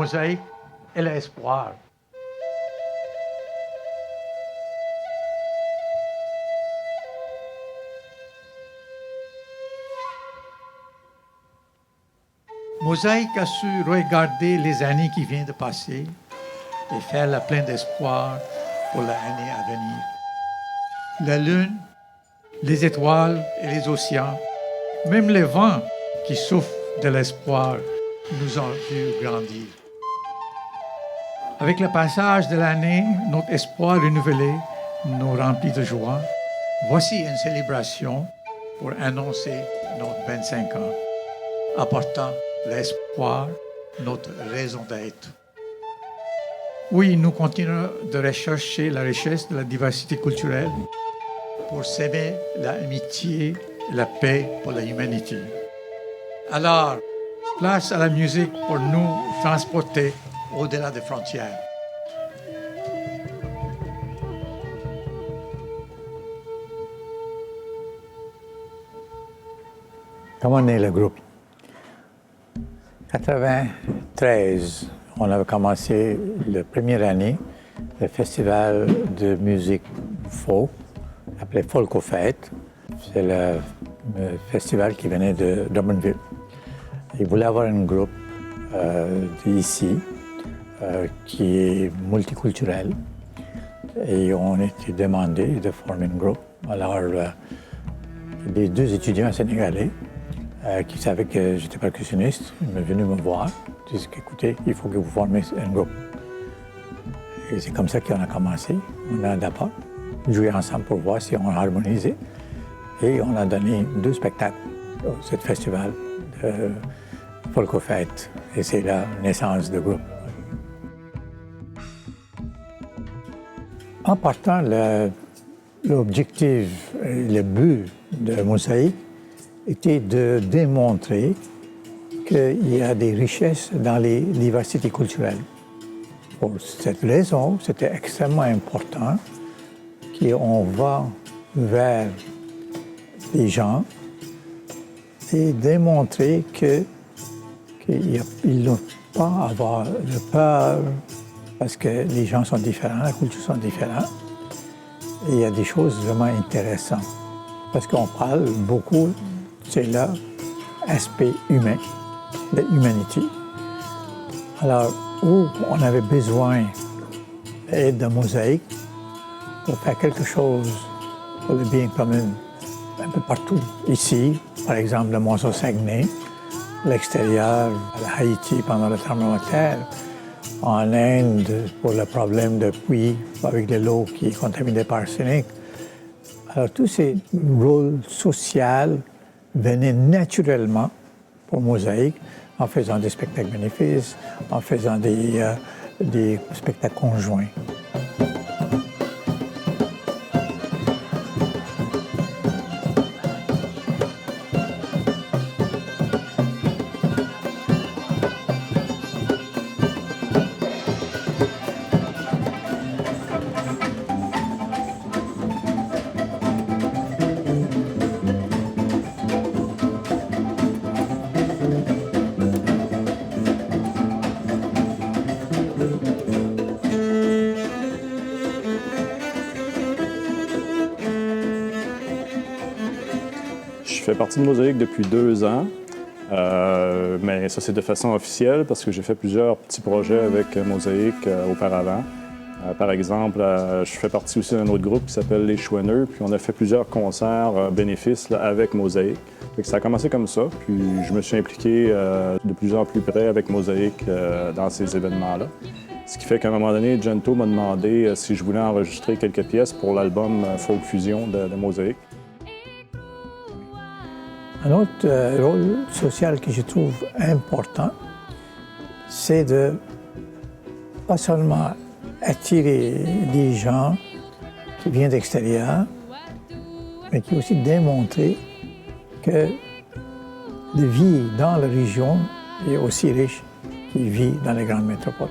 Mosaïque et l'espoir. Mosaïque a su regarder les années qui viennent de passer et faire la pleine d'espoir pour l'année à venir. La lune, les étoiles et les océans, même les vents qui souffrent de l'espoir, nous ont vu grandir. Avec le passage de l'année, notre espoir renouvelé nous remplit de joie. Voici une célébration pour annoncer notre 25 ans, apportant l'espoir, notre raison d'être. Oui, nous continuons de rechercher la richesse de la diversité culturelle pour s'aimer l'amitié et la paix pour l'humanité. Alors, place à la musique pour nous transporter au-delà des frontières. Comment est le groupe? 1993, on avait commencé la première année le festival de musique folk, appelé Folk aux Fêtes. C'est le festival qui venait de Drummondville. Ils voulaient avoir un groupe d'ici qui est multiculturel et on était demandé de former un groupe. Alors, les deux étudiants sénégalais qui savaient que j'étais percussionniste, ils sont venus me voir, ils disent écoutez, il faut que vous formiez un groupe. Et c'est comme ça qu'on a commencé. On a d'abord joué ensemble pour voir si on harmonisait. Et on a donné 2 spectacles au cet festival de Folk aux Fêtes. Et c'est la naissance du groupe. En partant, l'objectif, le but de Mosaïque était de démontrer qu'il y a des richesses dans les diversités culturelles. Pour cette raison, c'était extrêmement important qu'on va vers les gens et démontrer qu'ils n'ont pas à avoir de peur parce que les gens sont différents, la culture sont différentes. Et il y a des choses vraiment intéressantes. Parce qu'on parle beaucoup, c'est l'aspect humain, de l'humanité. Alors, où on avait besoin d'aide de Mosaïque pour faire quelque chose pour le bien commun un peu partout. Ici, par exemple, le Monceau Saguenay, l'extérieur, à Haïti pendant le tremblement de terre, en Inde pour le problème de puits avec de l'eau qui est contaminée par arsenic. Alors, tous ces rôles sociaux venaient naturellement pour Mosaïque en faisant des spectacles bénéfices, en faisant des spectacles conjoints. Je fais partie de Mosaïque depuis 2 ans, mais ça c'est de façon officielle parce que j'ai fait plusieurs petits projets avec Mosaïque auparavant. Par exemple, je fais partie aussi d'un autre groupe qui s'appelle Les Chouineux, puis on a fait plusieurs concerts bénéfices là, avec Mosaïque. Ça a commencé comme ça, puis je me suis impliqué de plus en plus près avec Mosaïque dans ces événements-là. Ce qui fait qu'à un moment donné, Gento m'a demandé si je voulais enregistrer quelques pièces pour l'album Folk Fusion de Mosaïque. Un autre rôle social que je trouve important, c'est de pas seulement attirer des gens qui viennent d'extérieur, mais qui aussi démontrer que la vie dans la région est aussi riche qu'il vit dans les grandes métropoles.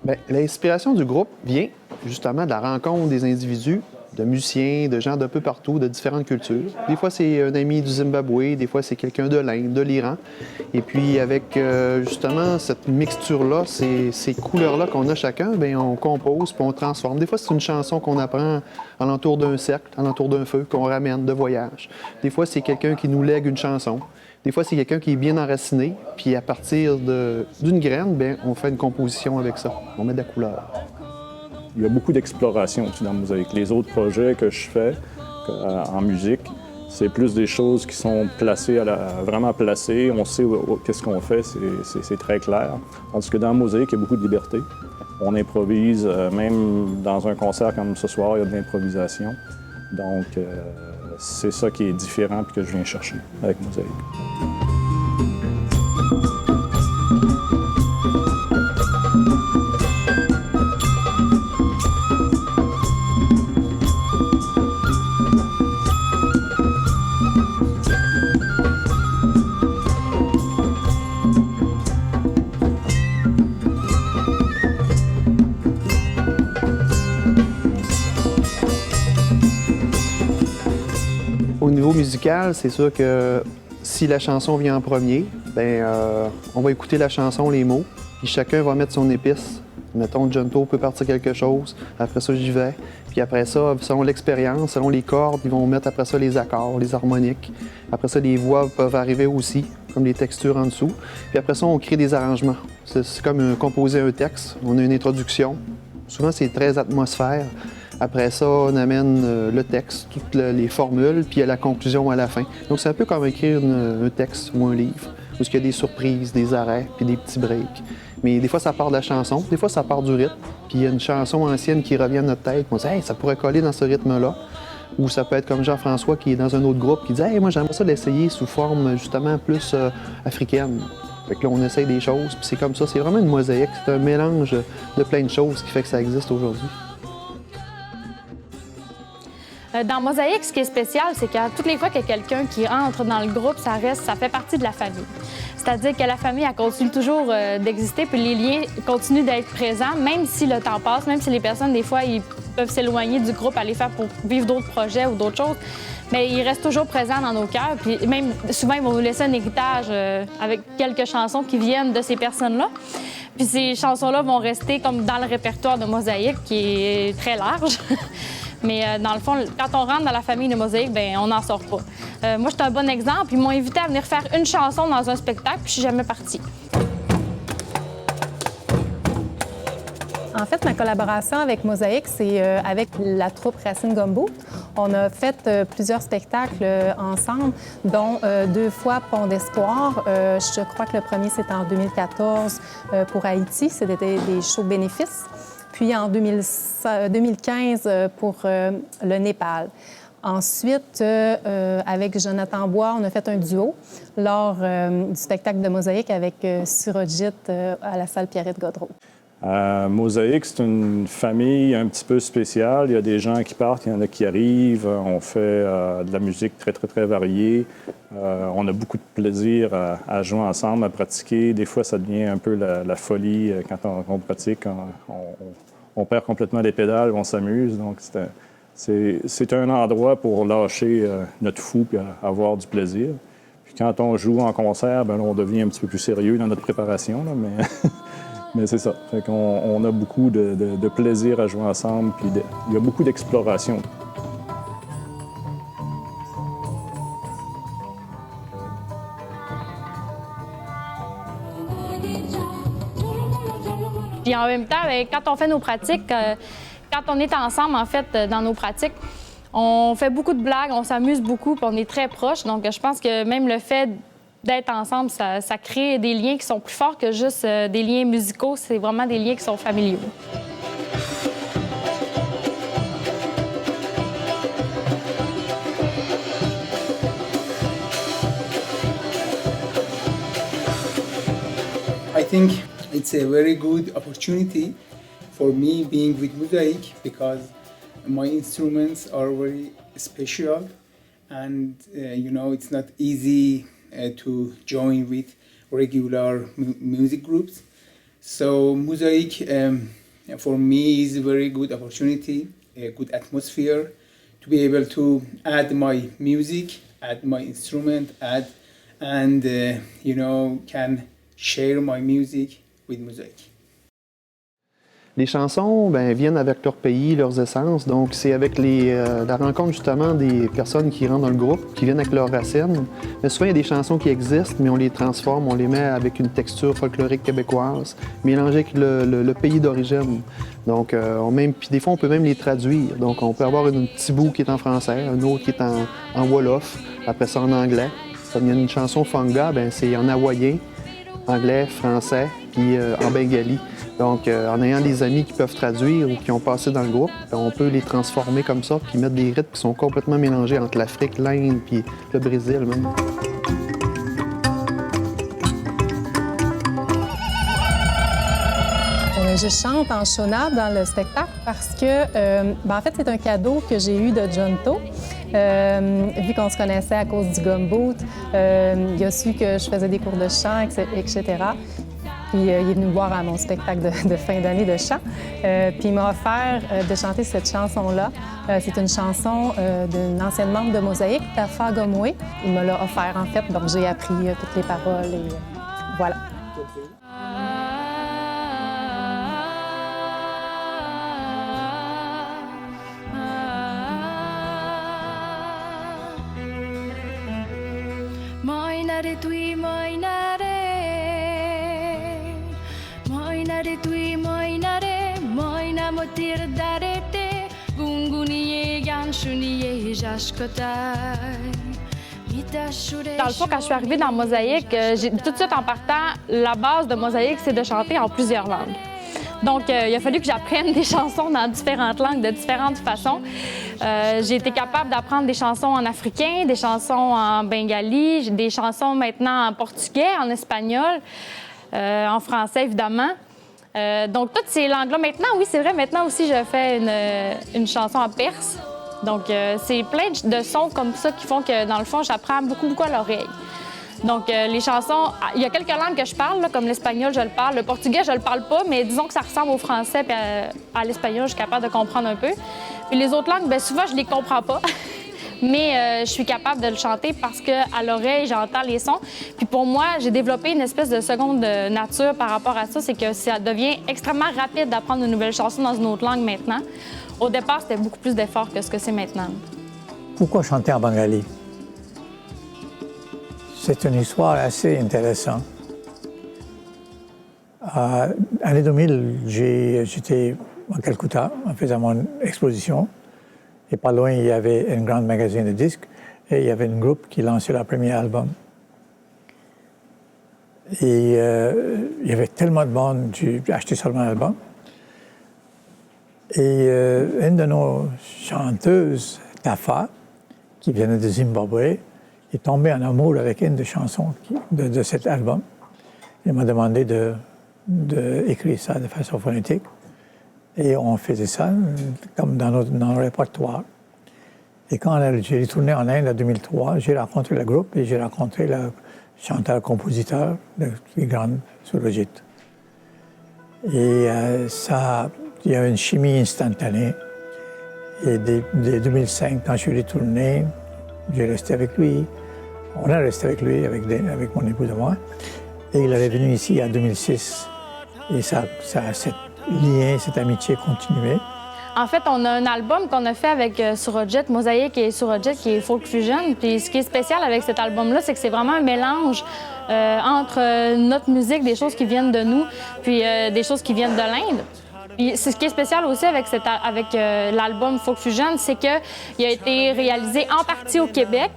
Bien, l'inspiration du groupe vient justement de la rencontre des individus de musiciens, de gens d'un peu partout, de différentes cultures. Des fois, c'est un ami du Zimbabwe, des fois, c'est quelqu'un de l'Inde, de l'Iran. Et puis, avec justement cette mixture-là, ces couleurs-là qu'on a chacun, bien, on compose puis on transforme. Des fois, c'est une chanson qu'on apprend alentour d'un cercle, alentour d'un feu, qu'on ramène de voyage. Des fois, c'est quelqu'un qui nous lègue une chanson. Des fois, c'est quelqu'un qui est bien enraciné, puis à partir d'une graine, bien, on fait une composition avec ça. On met de la couleur. Il y a beaucoup d'exploration aussi dans la mosaïque. Les autres projets que je fais en musique, c'est plus des choses qui sont placées, vraiment placées. On sait qu'est-ce qu'on fait, c'est très clair. Tandis que dans la mosaïque, il y a beaucoup de liberté. On improvise, même dans un concert comme ce soir, il y a de l'improvisation. Donc, c'est ça qui est différent et que je viens chercher avec mosaïque. Au niveau musical, c'est sûr que si la chanson vient en premier, bien, on va écouter la chanson, les mots, puis chacun va mettre son épice. Mettons, Junto peut partir quelque chose, après ça, j'y vais. Puis après ça, selon l'expérience, selon les cordes, ils vont mettre après ça les accords, les harmoniques. Après ça, les voix peuvent arriver aussi, comme les textures en dessous. Puis après ça, on crée des arrangements. C'est comme composer un texte. On a une introduction. Souvent, c'est très atmosphère. Après ça, on amène le texte, toutes les formules, puis il y a la conclusion à la fin. Donc, c'est un peu comme écrire un texte ou un livre, où il y a des surprises, des arrêts, puis des petits breaks. Mais des fois, ça part de la chanson, des fois, ça part du rythme, puis il y a une chanson ancienne qui revient à notre tête, on se dit « Hey, ça pourrait coller dans ce rythme-là ». Ou ça peut être comme Jean-François qui est dans un autre groupe, qui dit « Hey, moi, j'aimerais ça l'essayer sous forme, justement, plus africaine ». Fait que là, on essaye des choses, puis c'est comme ça. C'est vraiment une mosaïque, c'est un mélange de plein de choses qui fait que ça existe aujourd'hui. Dans Mosaïque, ce qui est spécial, c'est qu'à toutes les fois qu'il y a quelqu'un qui entre dans le groupe, ça fait partie de la famille. C'est-à-dire que la famille, elle continue toujours d'exister, puis les liens continuent d'être présents, même si le temps passe, même si les personnes, des fois, ils peuvent s'éloigner du groupe, aller faire pour vivre d'autres projets ou d'autres choses. Mais ils restent toujours présents dans nos cœurs, puis même souvent, ils vont nous laisser un héritage avec quelques chansons qui viennent de ces personnes-là. Puis ces chansons-là vont rester comme dans le répertoire de Mosaïque, qui est très large. Mais dans le fond, quand on rentre dans la famille de Mosaïque, bien, on n'en sort pas. Moi, je suis un bon exemple. Ils m'ont invité à venir faire une chanson dans un spectacle, puis je suis jamais partie. En fait, ma collaboration avec Mosaïque, c'est avec la troupe Racine Gumbo. On a fait plusieurs spectacles ensemble, dont 2 fois Pont d'Espoir. Je crois que le premier, c'était en 2014 pour Haïti. C'était des shows bénéfices. Puis en 2015 pour le Népal. Ensuite, avec Jonathan Bois, on a fait un duo lors du spectacle de Mosaïque avec Surojit à la salle Pierrette-Godreau. Mosaïque, c'est une famille un petit peu spéciale. Il y a des gens qui partent, il y en a qui arrivent. On fait de la musique très, très, très variée. On a beaucoup de plaisir à jouer ensemble, à pratiquer. Des fois, ça devient un peu la folie quand on pratique. On perd complètement les pédales, on s'amuse. Donc, c'est un endroit pour lâcher notre fou et avoir du plaisir. Puis quand on joue en concert, bien, on devient un petit peu plus sérieux dans notre préparation, là, mais... Mais c'est ça. Fait qu'on a beaucoup de plaisir à jouer ensemble, puis il y a beaucoup d'exploration. Puis en même temps, quand on fait nos pratiques, quand on est ensemble, en fait, dans nos pratiques, on fait beaucoup de blagues, on s'amuse beaucoup, puis on est très proches. Donc, je pense que même le fait d'être ensemble, ça crée des liens qui sont plus forts que juste des liens musicaux. C'est vraiment des liens qui sont familiaux. I think it's a very good opportunity for me being with Mosaïque because my instruments are very special and you know it's not easy to join with regular music groups. So Mosaïque for me is a very good opportunity, a good atmosphere, to be able to add my music, add my instrument, and can share my music with Mosaic. Les chansons viennent avec leur pays, leurs essences. Donc, c'est avec la rencontre justement des personnes qui rentrent dans le groupe, qui viennent avec leurs racines. Mais souvent, il y a des chansons qui existent, mais on les transforme, on les met avec une texture folklorique québécoise, mélangée avec le pays d'origine. Donc, puis des fois, on peut même les traduire. Donc, on peut avoir un petit bout qui est en français, un autre qui est en wolof, après ça en anglais. Comme il y a une chanson Fanga, c'est en hawaïen, anglais, français, puis en bengali. Donc, en ayant des amis qui peuvent traduire ou qui ont passé dans le groupe, on peut les transformer comme ça, puis mettre des rythmes qui sont complètement mélangés entre l'Afrique, l'Inde, puis le Brésil même. Je chante en Shona dans le spectacle parce que, en fait, c'est un cadeau que j'ai eu de Junto. Vu qu'on se connaissait à cause du gumboot, il a su que je faisais des cours de chant, etc. Puis il est venu me voir à mon spectacle de fin d'année de chant. Puis il m'a offert de chanter cette chanson-là. C'est une chanson d'une ancienne membre de Mosaïque, Tafa Gomwe. Il me l'a offert en fait, donc j'ai appris toutes les paroles et voilà. Dans le fond, quand je suis arrivée dans Mosaïque, tout de suite en partant, la base de Mosaïque, c'est de chanter en plusieurs langues. Donc, il a fallu que j'apprenne des chansons dans différentes langues, de différentes façons. J'ai été capable d'apprendre des chansons en africain, des chansons en bengali, des chansons maintenant en portugais, en espagnol, en français, évidemment. Donc, toutes ces langues-là, maintenant, oui, c'est vrai, maintenant aussi, je fais une chanson en perse. Donc, c'est plein de sons comme ça qui font que, dans le fond, j'apprends beaucoup à l'oreille. Donc, les chansons, il y a quelques langues que je parle, là, comme l'espagnol, je le parle. Le portugais, je le parle pas, mais disons que ça ressemble au français et à l'espagnol, je suis capable de comprendre un peu. Puis les autres langues, bien, souvent, je les comprends pas. Mais je suis capable de le chanter parce qu'à l'oreille, j'entends les sons. Puis pour moi, j'ai développé une espèce de seconde nature par rapport à ça. C'est que ça devient extrêmement rapide d'apprendre une nouvelle chanson dans une autre langue maintenant. Au départ, c'était beaucoup plus d'efforts que ce que c'est maintenant. Pourquoi chanter en bengali? C'est une histoire assez intéressante. L'année 2000, j'étais à Calcutta en faisant mon exposition. Et pas loin, il y avait un grand magasin de disques et il y avait un groupe qui lançait leur premier album. Et il y avait tellement de monde, j'ai acheté seulement l'album. Et une de nos chanteuses, Tafa, qui venait de Zimbabwe, est tombée en amour avec une des chansons de cet album. Elle m'a demandé d'écrire ça de façon phonétique. Et on faisait ça comme dans nos répertoires. Et quand j'ai retourné en Inde en 2003, j'ai rencontré le groupe et j'ai rencontré le chanteur-compositeur qui est grand Surojit. Et il y a une chimie instantanée. Et dès 2005, quand je suis retourné, j'ai resté avec lui. On est resté avec lui, avec mon époux et moi. Et il est revenu ici en 2006. Et ça lien, cette amitié continuée. En fait, on a un album qu'on a fait avec Surojit, Mosaïque et Surojit, qui est Folk Fusion. Puis ce qui est spécial avec cet album-là, c'est que c'est vraiment un mélange entre notre musique, des choses qui viennent de nous, puis des choses qui viennent de l'Inde. Puis ce qui est spécial aussi avec l'album Folk Fusion, c'est qu'il a été réalisé en partie au Québec,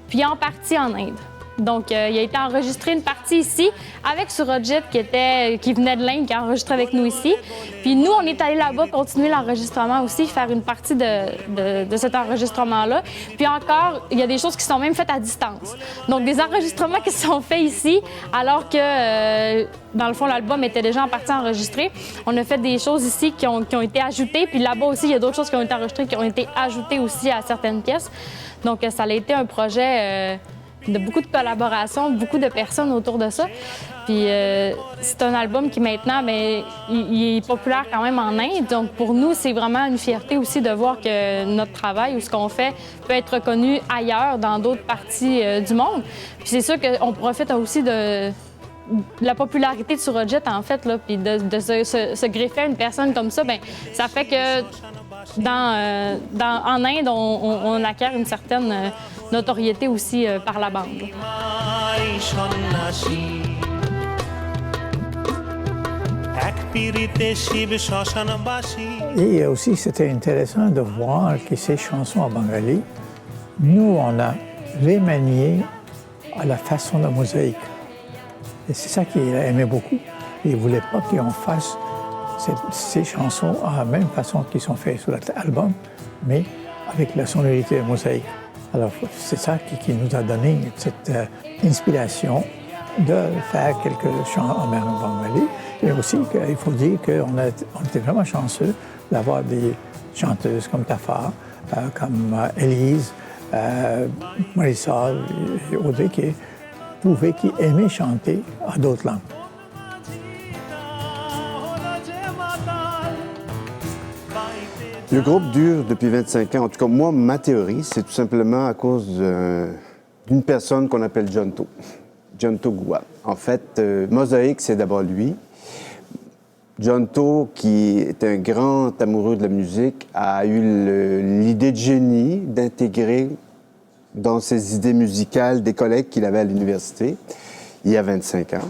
puis en partie en Inde. Donc, il a été enregistré une partie ici avec Surojit qui venait de l'Inde, qui a enregistré avec nous ici. Puis nous, on est allés là-bas continuer l'enregistrement aussi, faire une partie de cet enregistrement-là. Puis encore, il y a des choses qui sont même faites à distance. Donc, des enregistrements qui sont faits ici, alors que, dans le fond, l'album était déjà en partie enregistré. On a fait des choses ici qui ont été ajoutées. Puis là-bas aussi, il y a d'autres choses qui ont été enregistrées, qui ont été ajoutées aussi à certaines pièces. Donc, ça a été un projet... beaucoup de collaborations, beaucoup de personnes autour de ça. Puis c'est un album qui maintenant, bien, il est populaire quand même en Inde. Donc pour nous, c'est vraiment une fierté aussi de voir que notre travail ou ce qu'on fait peut être reconnu ailleurs, dans d'autres parties du monde. Puis c'est sûr qu'on profite aussi de la popularité de Surojit, en fait, là, puis de se greffer à une personne comme ça, bien, ça fait que en Inde, on acquiert une certaine notoriété aussi par la bande. Et aussi, c'était intéressant de voir que ces chansons en bengali, nous, on a remanié à la façon de Mosaïque. Et c'est ça qu'il a aimé beaucoup. Il ne voulait pas qu'on fasse ces chansons à la même façon qu'ils sont faites sur l'album, mais avec la sonorité de Mosaïque. Alors, c'est ça qui nous a donné cette inspiration de faire quelques chants en bengali. Et aussi, il faut dire qu'on était vraiment chanceux d'avoir des chanteuses comme Tafar, comme Élise, Marisol et Audrey qui aimaient chanter à d'autres langues. Le groupe dure depuis 25 ans. En tout cas, moi, ma théorie, c'est tout simplement à cause d'une personne qu'on appelle Jonto. Jonto Goua. En fait, Mosaïque, c'est d'abord lui. Jonto, qui est un grand amoureux de la musique, a eu l'idée de génie d'intégrer dans ses idées musicales des collègues qu'il avait à l'université il y a 25 ans.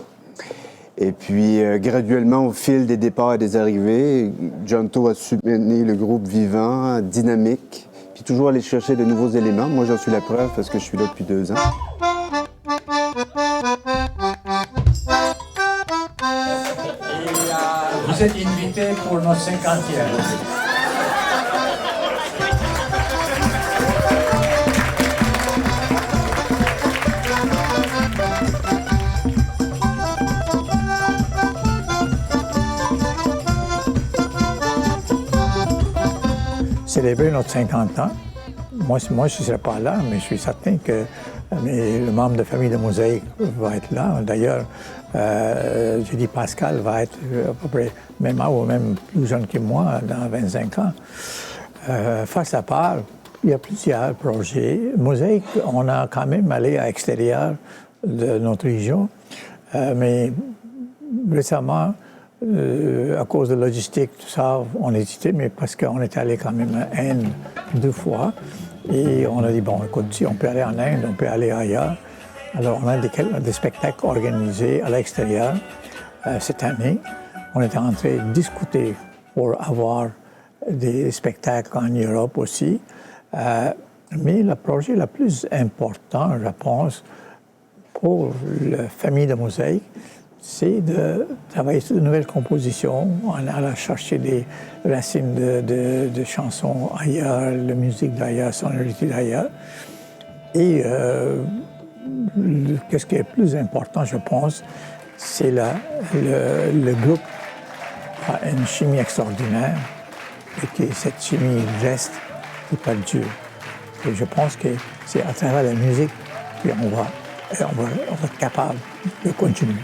Et puis, graduellement, au fil des départs et des arrivées, Jonto a su mener le groupe vivant, dynamique, puis toujours aller chercher de nouveaux éléments. Moi, j'en suis la preuve parce que je suis là depuis 2 ans. Vous êtes invité pour notre 50e. Célébrer notre 50 ans. Moi, je ne serai pas là, mais je suis certain que le membre de famille de Mosaïque va être là. D'ailleurs, j'ai dit Pascal va être à peu près même âge ou même plus jeune que moi, dans 25 ans. Face à part, il y a plusieurs projets. Mosaïque, on a quand même allé à l'extérieur de notre région, mais récemment, à cause de la logistique, tout ça, on a hésité, mais parce qu'on est allé quand même à Inde 2 fois. Et on a dit, bon, écoute, si on peut aller en Inde, on peut aller ailleurs. Alors, on a des spectacles organisés à l'extérieur cette année. On est en train de discuter pour avoir des spectacles en Europe aussi. Mais le projet le plus important, je pense, pour la famille de Mosaïque, c'est de travailler sur de nouvelles compositions, en allant chercher des racines de chansons ailleurs, de musique d'ailleurs, sonorité d'ailleurs. Et qu'est-ce qui est plus important, je pense, c'est le groupe a une chimie extraordinaire et que cette chimie reste et perdure. Et je pense que c'est à travers la musique qu'on va être capable de continuer.